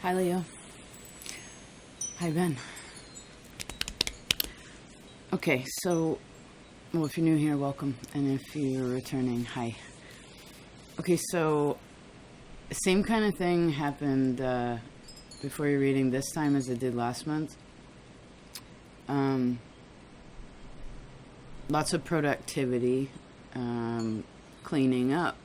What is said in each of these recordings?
Hi, Leo. Hi, Ben. Okay, so, well, if you're new here, welcome. And if you're returning, hi. Okay, so, same kind of thing happened before your reading this time as it did last month. Lots of productivity, cleaning up.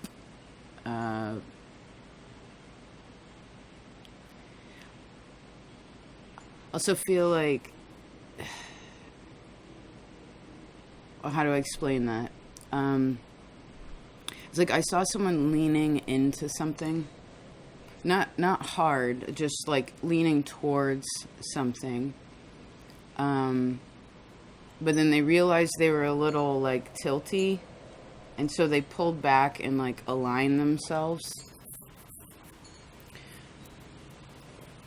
Also feel like, well, how do I explain that? It's like I saw someone leaning into something, not hard, just like leaning towards something. But then they realized they were a little like tilty, and so they pulled back and like aligned themselves,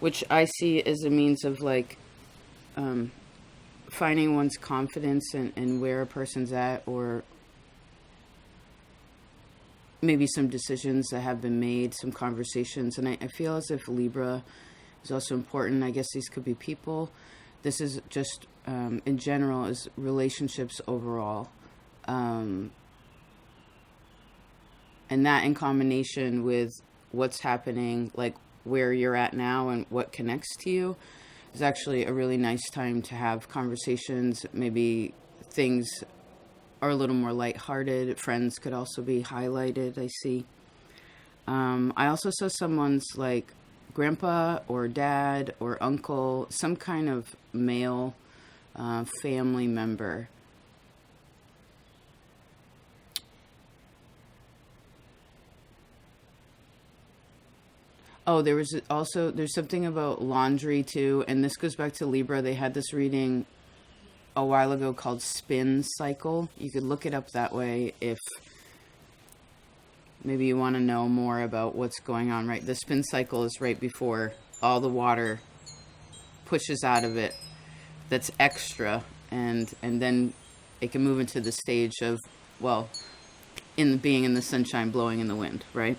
which I see as a means of like finding one's confidence and where a person's at, or maybe some decisions that have been made, some conversations. And I feel as if Libra is also important. I guess these could be people. This is just, in general, is relationships overall. And that in combination with what's happening, like where you're at now and what connects to you, is actually a really nice time to have conversations. Maybe things are a little more lighthearted. Friends could also be highlighted, I see. I also saw someone's like grandpa or dad or uncle, some kind of male family member. Oh, there's something about laundry too, and this goes back to Libra. They had this reading a while ago called Spin Cycle. You could look it up that way if maybe you want to know more about what's going on, right? The spin cycle is right before all the water pushes out of it that's extra, and then it can move into the stage of, well, being in the sunshine, blowing in the wind, right?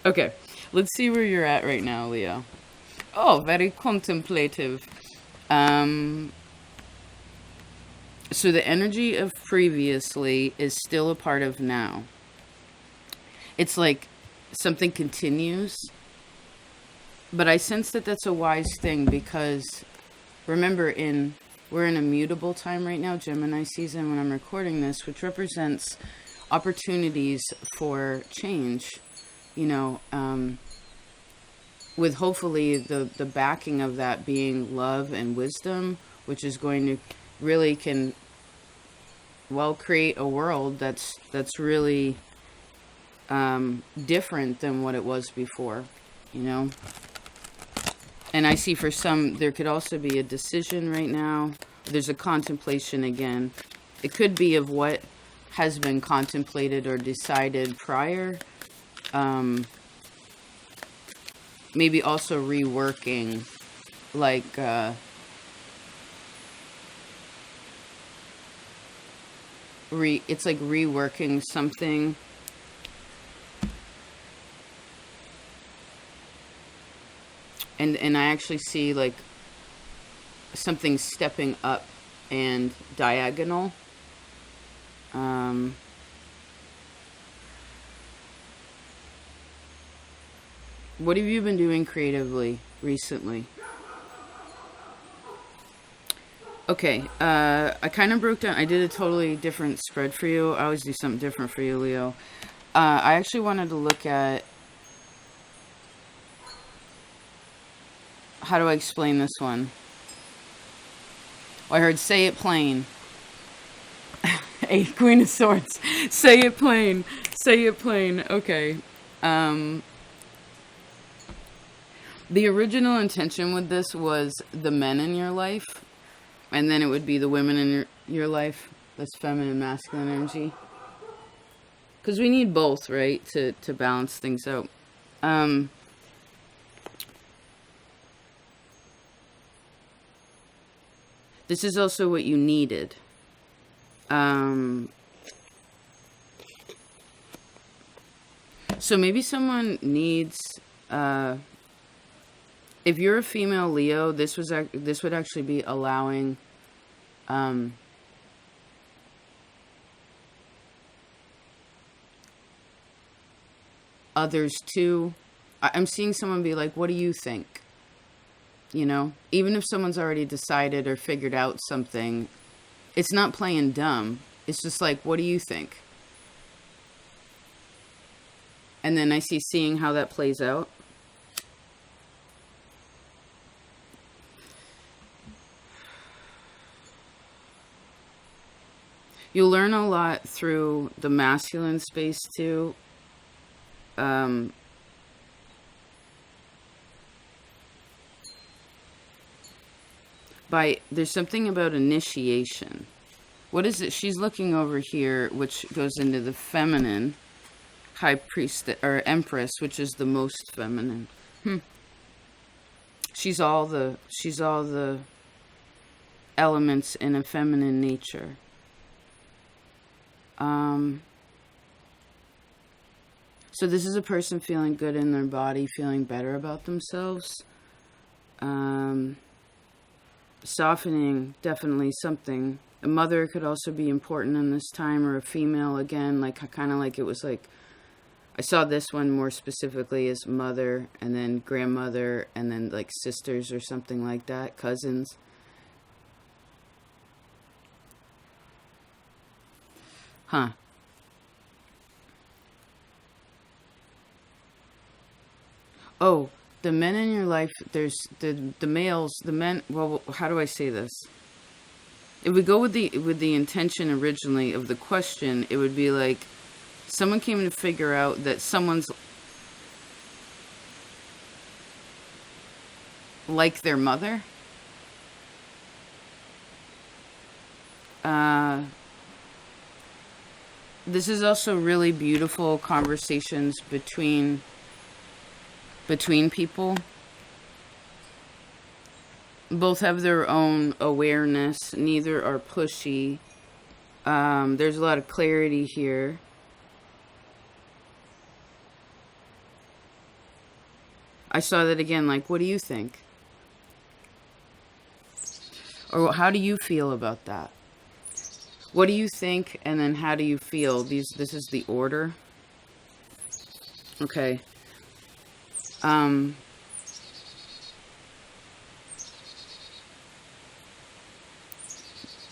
Okay, let's see where you're at right now, Leo. Oh, very contemplative. So the energy of previously is still a part of now. It's like something continues, but I sense that that's a wise thing, because remember, we're in a mutable time right now, Gemini season, when I'm recording this, which represents opportunities for change, with hopefully the backing of that being love and wisdom, which is going to really can, well, create a world that's really different than what it was before, And I see for some, there could also be a decision right now. There's a contemplation again. It could be of what has been contemplated or decided prior. Maybe also reworking, like, it's like reworking something. And I actually see like something stepping up and diagonal. What have you been doing creatively recently? Okay, I kind of broke down. I did a totally different spread for you. I always do something different for you, Leo. I actually wanted to look at, how do I explain this one? Well, I heard say it plain. Eight, Queen of Swords. Say it plain. Say it plain. Okay. The original intention with this was the men in your life, and then it would be the women in your life. That's feminine, masculine energy. Because we need both, right, to balance things out. This is also what you needed. So maybe someone needs If you're a female Leo, this would actually be allowing um, others to. I'm seeing someone be like, "What do you think?" You know, even if someone's already decided or figured out something, it's not playing dumb. It's just like, "What do you think?" And then I see seeing how that plays out. You'll learn a lot through the masculine space too. Um, there's something about initiation. What is it? She's looking over here, which goes into the feminine high priest or empress, which is the most feminine. She's all the elements in a feminine nature. Um, so this is a person feeling good in their body, feeling better about themselves. Um, Softening, definitely something. A mother could also be important in this time, or a female again, like kind of like it was like I saw this one more specifically as mother, and then grandmother, and then like sisters or something like that, cousins. Huh. Oh, the men in your life, there's the males, the men, well, how do I say this? If we go with the intention originally of the question, it would be like someone came to figure out that someone's like their mother. Uh, this is also really beautiful conversations between people. Both have their own awareness. Neither are pushy. There's a lot of clarity here. I saw that again, like, what do you think? Or how do you feel about that? What do you think, and then how do you feel? This is the order. Okay. Um,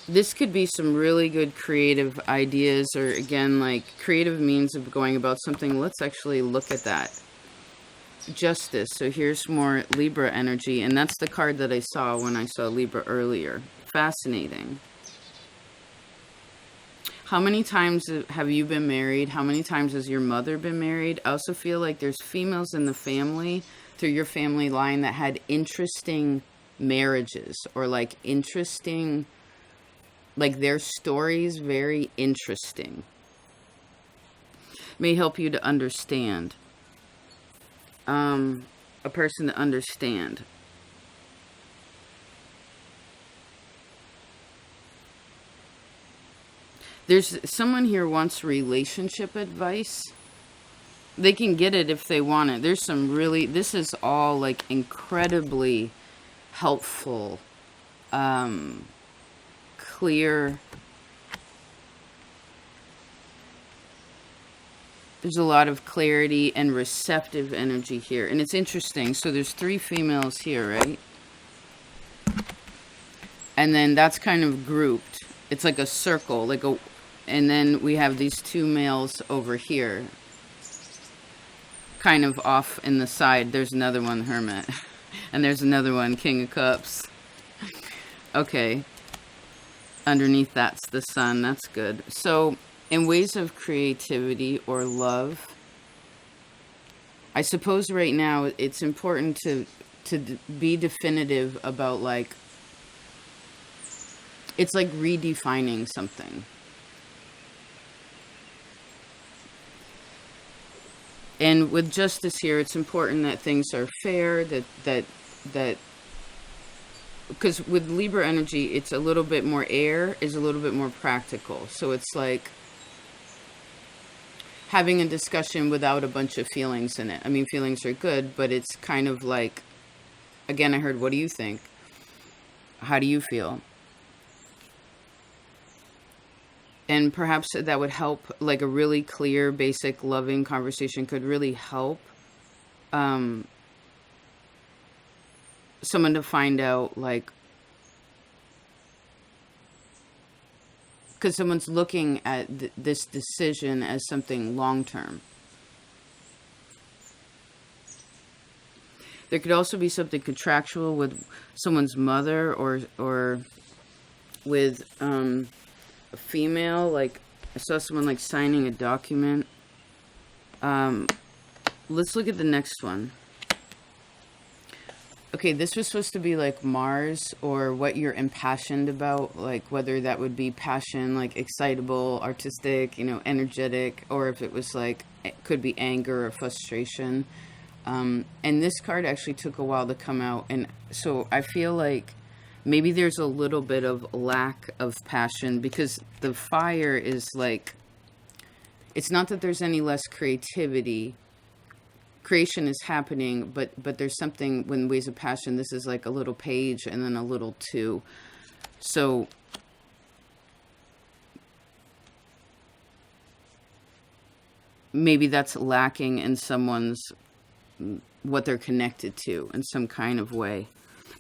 this could be some really good creative ideas, or again, like creative means of going about something. Let's actually look at that. Justice. So here's more Libra energy, and that's the card that I saw when I saw Libra earlier. Fascinating. How many times have you been married? How many times has your mother been married? I also feel like there's females in the family, through your family line, that had interesting marriages, or like interesting, like their stories, very interesting. May help you to understand. A person to understand. There's someone here wants relationship advice. They can get it if they want it. There's some really, this is all like incredibly helpful, clear. There's a lot of clarity and receptive energy here. And it's interesting. So there's 3 females here, right? And then that's kind of grouped. It's like a circle, and then we have these 2 males over here, kind of off in the side. There's another one, Hermit. And there's another one, King of Cups. Okay. Underneath that's the Sun. That's good. So in ways of creativity or love, I suppose right now it's important to be definitive about, like, it's like redefining something. And with justice here, it's important that things are fair, that because with Libra energy, it's a little bit more air, is a little bit more practical. So it's like having a discussion without a bunch of feelings in it. I mean, feelings are good, but it's kind of like again, I heard, what do you think? How do you feel? And perhaps that would help, like a really clear, basic, loving conversation could really help um, someone to find out, like, because someone's looking at this decision as something long term. There could also be something contractual with someone's mother, or with a female. Like, I saw someone like signing a document. Let's look at the next one. Okay, this was supposed to be like Mars, or what you're impassioned about, like whether that would be passion, like excitable, artistic, energetic, or if it was like, it could be anger or frustration. And this card actually took a while to come out. And so I feel like maybe there's a little bit of lack of passion, because the fire is like, it's not that there's any less creativity. Creation is happening, but there's something, when ways of passion, this is like a little page and then a little two. So maybe that's lacking in someone's, what they're connected to in some kind of way.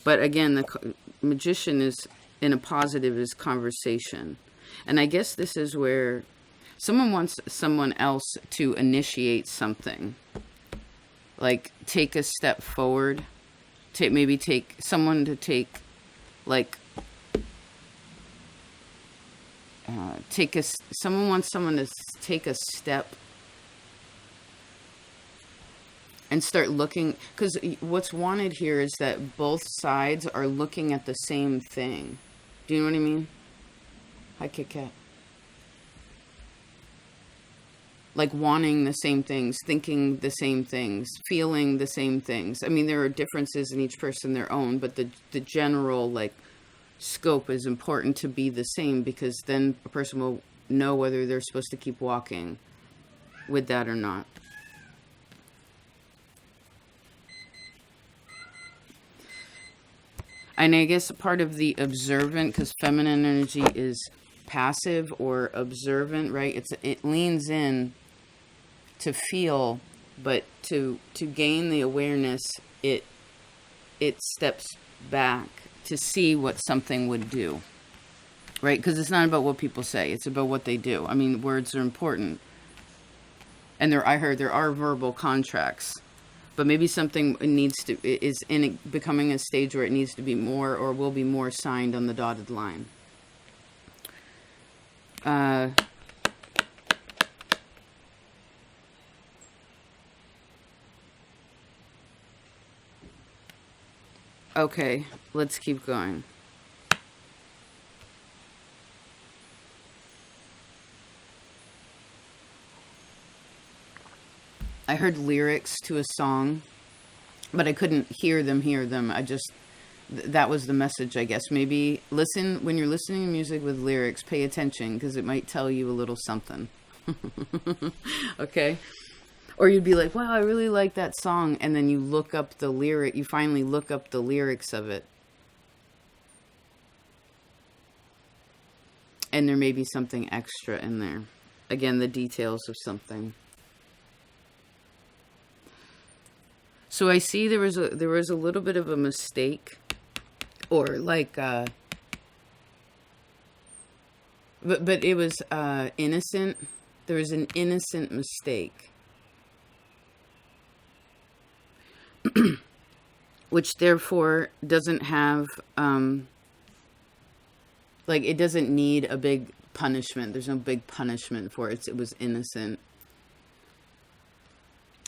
But again, the magician is, in a positive, is conversation. And I guess this is where someone wants someone else to initiate something. Like, take a step forward. Maybe take someone to take, like, someone wants someone to take a step and start looking, because what's wanted here is that both sides are looking at the same thing. Do you know what I mean? Hi, Kit Kat. Like, wanting the same things, thinking the same things, feeling the same things. I mean, there are differences in each person, their own, but the general, like, scope is important to be the same, because then a person will know whether they're supposed to keep walking with that or not. And I guess part of the observant, because feminine energy is passive or observant, right? It leans in to feel, but to gain the awareness, it steps back to see what something would do, right? Because it's not about what people say, it's about what they do. I mean, words are important, and I heard there are verbal contracts. But maybe something is becoming a stage where it needs to be more, or will be more, signed on the dotted line. Okay, let's keep going. I heard lyrics to a song, but I couldn't hear them. That was the message, I guess. Maybe when you're listening to music with lyrics, pay attention, because it might tell you a little something. Okay? Or you'd be like, wow, I really like that song. And then you finally look up the lyrics of it. And there may be something extra in there. Again, the details of something. So I see there was a little bit of a mistake, or like, but it was innocent. There was an innocent mistake, which therefore doesn't have, like, it doesn't need a big punishment. There's no big punishment for it. It was innocent.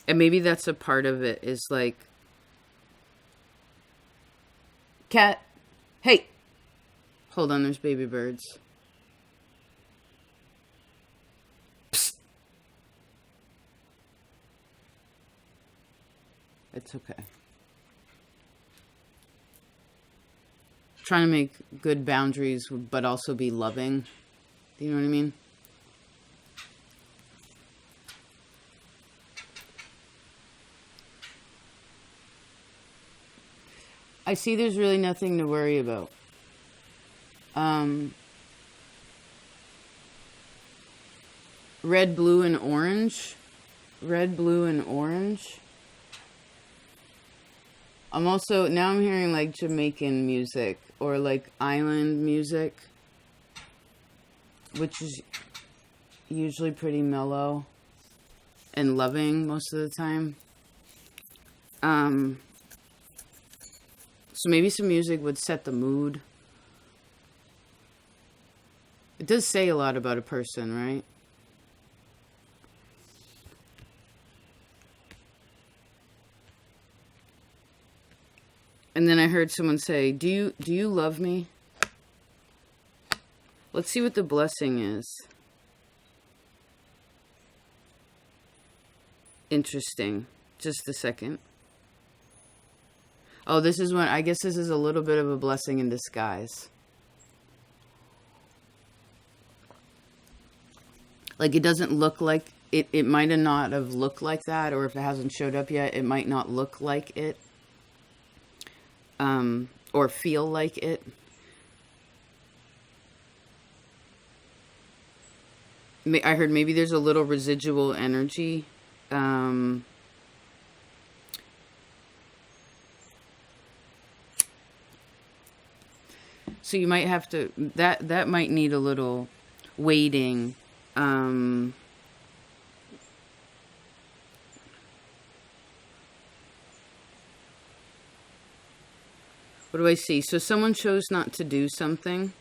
And maybe that's a part of it, is like, cat, hey, hold on, there's baby birds. Psst. It's okay. Trying to make good boundaries, but also be loving. Do you know what I mean? I see there's really nothing to worry about. Red, blue, and orange. Red, blue, and orange. Now I'm hearing like Jamaican music or like island music, which is usually pretty mellow and loving most of the time. So maybe some music would set the mood. It does say a lot about a person, right? And then I heard someone say, do you love me? Let's see what the blessing is. Interesting. Just a second. Oh, this is I guess this is a little bit of a blessing in disguise. Like it doesn't look like it might not have looked like that, or if it hasn't showed up yet, it might not look like it. Or feel like it. I heard maybe there's a little residual energy. So you might have to, that might need a little waiting. What do I see? So someone chose not to do something.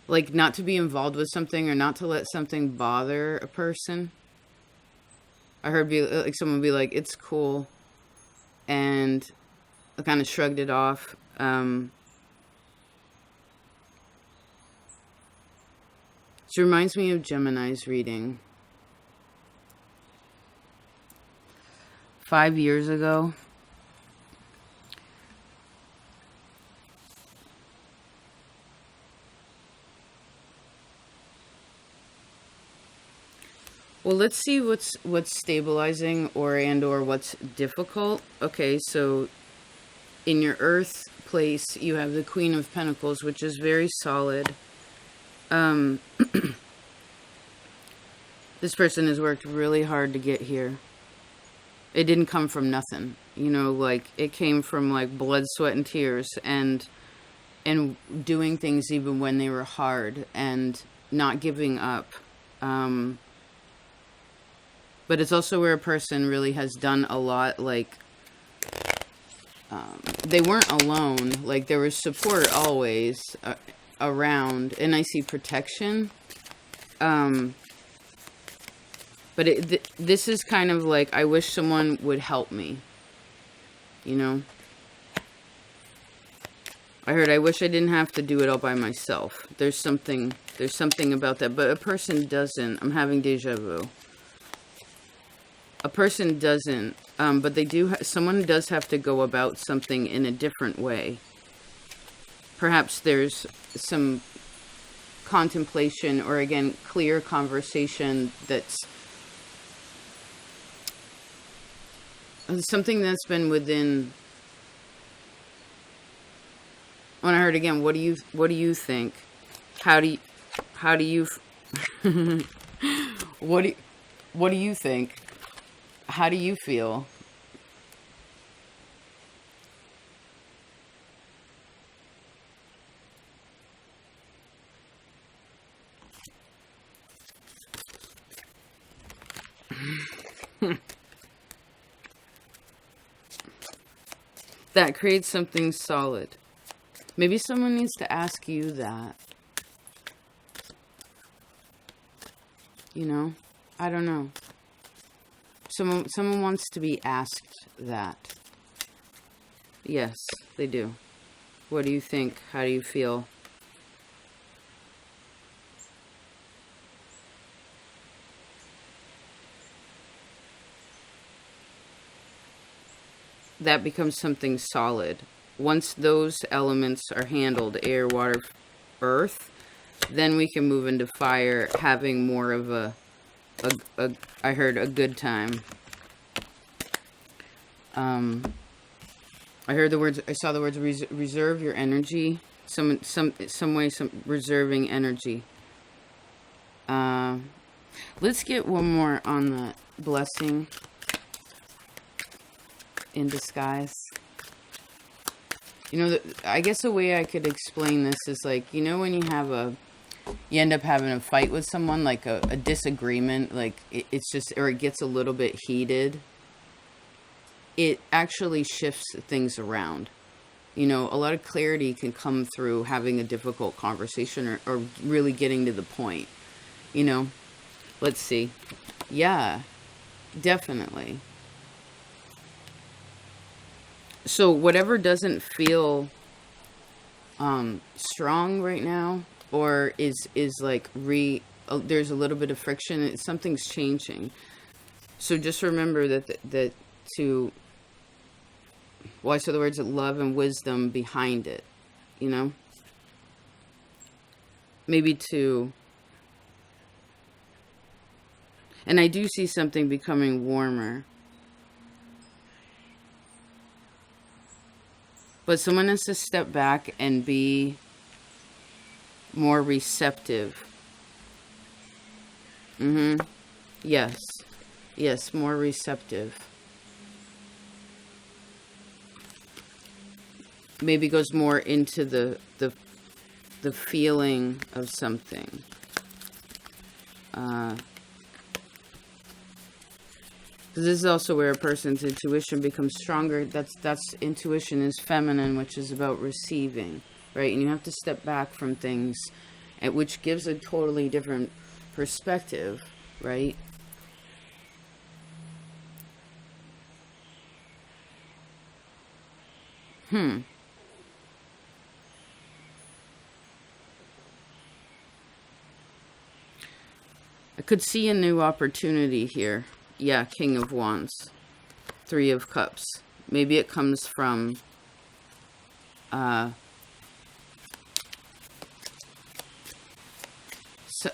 Like not to be involved with something or not to let something bother a person. I heard like someone be like, it's cool. And I kind of shrugged it off. So it reminds me of Gemini's reading. 5 years ago. Well, let's see what's stabilizing or what's difficult. Okay, so in your Earth place, you have the Queen of Pentacles, which is very solid. This person has worked really hard to get here. It didn't come from nothing, you know, like it came from like blood, sweat, and tears, and doing things even when they were hard and not giving up. But it's also where a person really has done a lot, like they weren't alone, like there was support always around, and I see protection. But this is kind of like, I wish someone would help me, you know? I wish I didn't have to do it all by myself. There's something about that, but a person doesn't. I'm having deja vu. A person doesn't, but they do, someone does have to go about something in a different way. Perhaps there's some contemplation or, again, clear conversation that's something that's been within. When I heard again, what do you think? How do you what do you think? How do you feel? That creates something solid. Maybe someone needs to ask you that. You know? I don't know. Someone wants to be asked that. Yes, they do. What do you think? How do you feel? That becomes something solid. Once those elements are handled, air, water, earth, then we can move into fire, having more of I heard a good time. I heard the words, I saw the words, reserve your energy. Some way, some reserving energy. Let's get one more on the blessing in disguise. You know, I guess the way I could explain this is like, you know, when you end up having a fight with someone, like a disagreement, like it's just, or it gets a little bit heated. It actually shifts things around. You know, a lot of clarity can come through having a difficult conversation or really getting to the point. You know, let's see. Yeah, definitely. So whatever doesn't feel strong right now, or is like there's a little bit of friction, something's changing. So just remember that I saw the words love and wisdom behind it, you know? Maybe and I do see something becoming warmer. But someone has to step back and be more receptive. Yes. Yes, more receptive. Maybe goes more into the feeling of something. This is also where a person's intuition becomes stronger. That's intuition is feminine, which is about receiving, right? And you have to step back from things, which gives a totally different perspective, right? I could see a new opportunity here. Yeah, King of Wands. 3 of Cups. Maybe it comes from so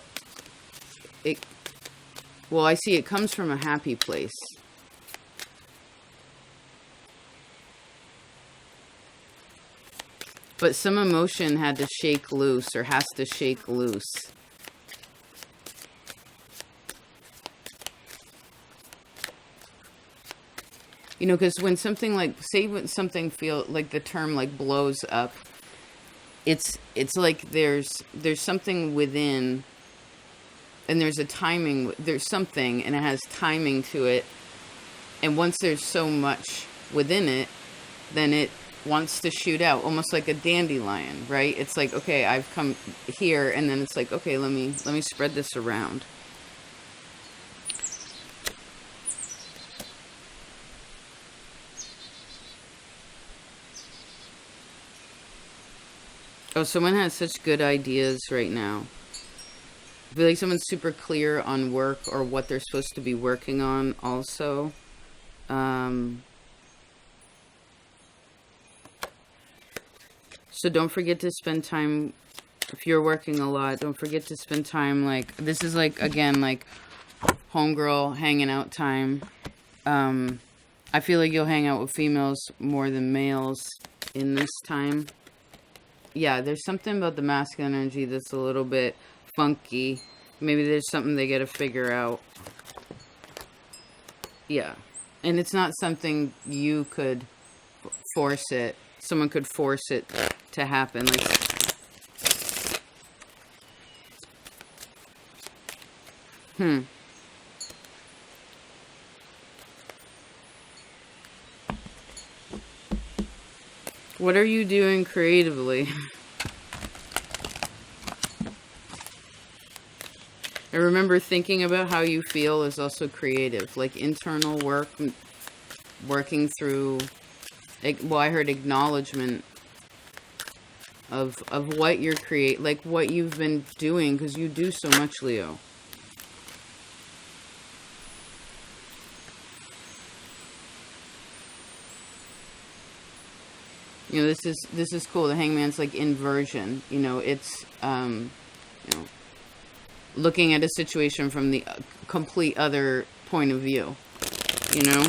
well, I see it comes from a happy place. But some emotion had to shake loose, or has to shake loose. You know, because when something like, say when something feel like the term like blows up, it's like there's something within, and there's a timing, there's something, and it has timing to it. And once there's so much within it, then it wants to shoot out, almost like a dandelion, right? It's like, okay, I've come here, and then it's like, okay, let me spread this around. Oh, someone has such good ideas right now. I feel like someone's super clear on work or what they're supposed to be working on also. So don't forget to spend time, if you're working a lot, don't forget to spend time, like, this is like, again, like homegirl hanging out time. I feel like you'll hang out with females more than males in this time. Yeah, there's something about the masculine energy that's a little bit funky. Maybe there's something they got to figure out. Yeah. And it's not something you could force it. Someone could force it to happen. Like, What are you doing creatively? And remember, thinking about how you feel is also creative. Like internal work, working through, well, I heard acknowledgement of what you're like what you've been doing, because you do so much, Leo. You know, this is cool. The Hangman's like inversion. You know, it's you know, looking at a situation from the complete other point of view. You know,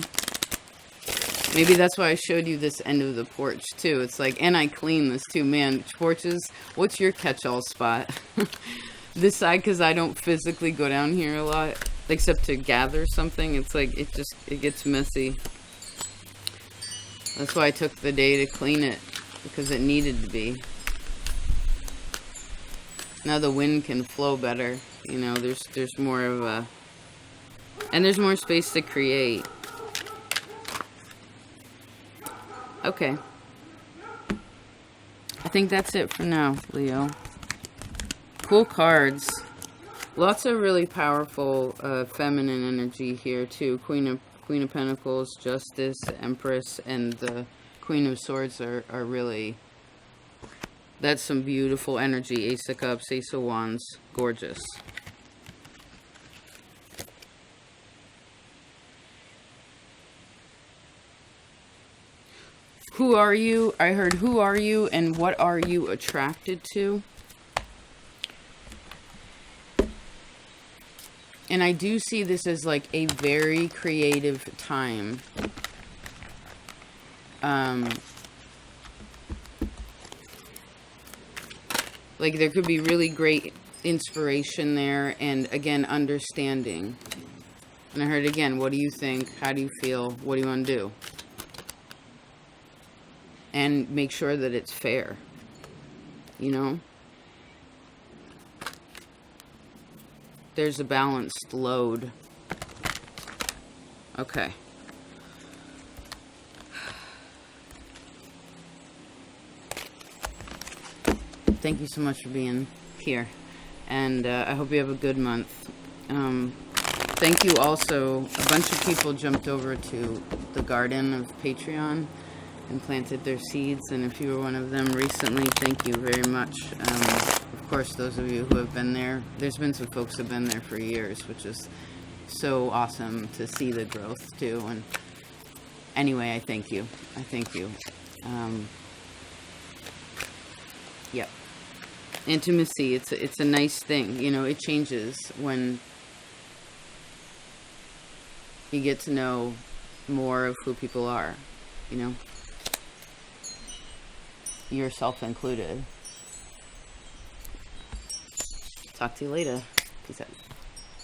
Maybe that's why I showed you this end of the porch too. It's like, and I clean this too. Man, porches, what's your catch-all spot? This side, because I don't physically go down here a lot, except to gather something. It's like, it gets messy. That's why I took the day to clean it, because it needed to be. Now the wind can flow better. You know, there's more of a, and there's more space to create. Okay. I think that's it for now, Leo. Cool cards. Lots of really powerful feminine energy here too. Queen of Pentacles, Justice, Empress, and the Queen of Swords are really, that's some beautiful energy. Ace of Cups, Ace of Wands, gorgeous. Who are you? I heard who are you and what are you attracted to? And I do see this as like a very creative time. Like there could be really great inspiration there, and again, understanding. And I heard again, what do you think? How do you feel? What do you want to do? And make sure that it's fair, you know? There's a balanced load. Okay. Thank you so much for being here. And I hope you have a good month. Thank you also. A bunch of people jumped over to the garden of Patreon and planted their seeds. And if you were one of them recently, thank you very much. Of course, those of you who have been there, there's been some folks who have been there for years, which is so awesome to see the growth too. And anyway, I thank you. I thank you. Yep. Intimacy, it's a nice thing. You know, it changes when you get to know more of who people are, you know, yourself included. Talk to you later. Peace out.